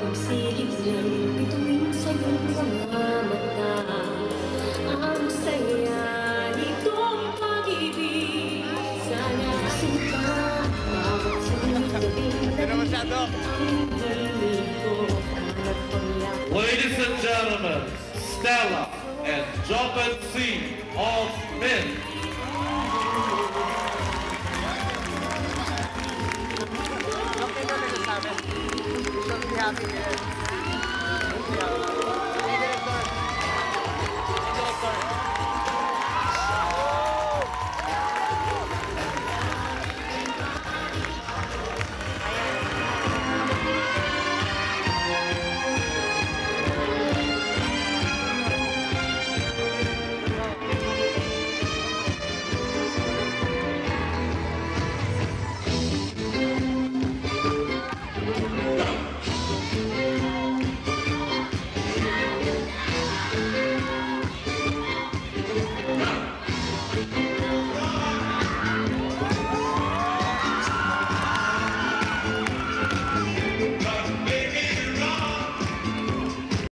Pagsilip ng bituin sa iyong mga mata, ang saya nitong pag-ibig. Sana sinta, bawat saglit gabing nagiging ang himig ko. Hanap pangyak. Ladies and gentlemen, Stella and Jopen C of Mint. Okay na nila sa amin. So, happy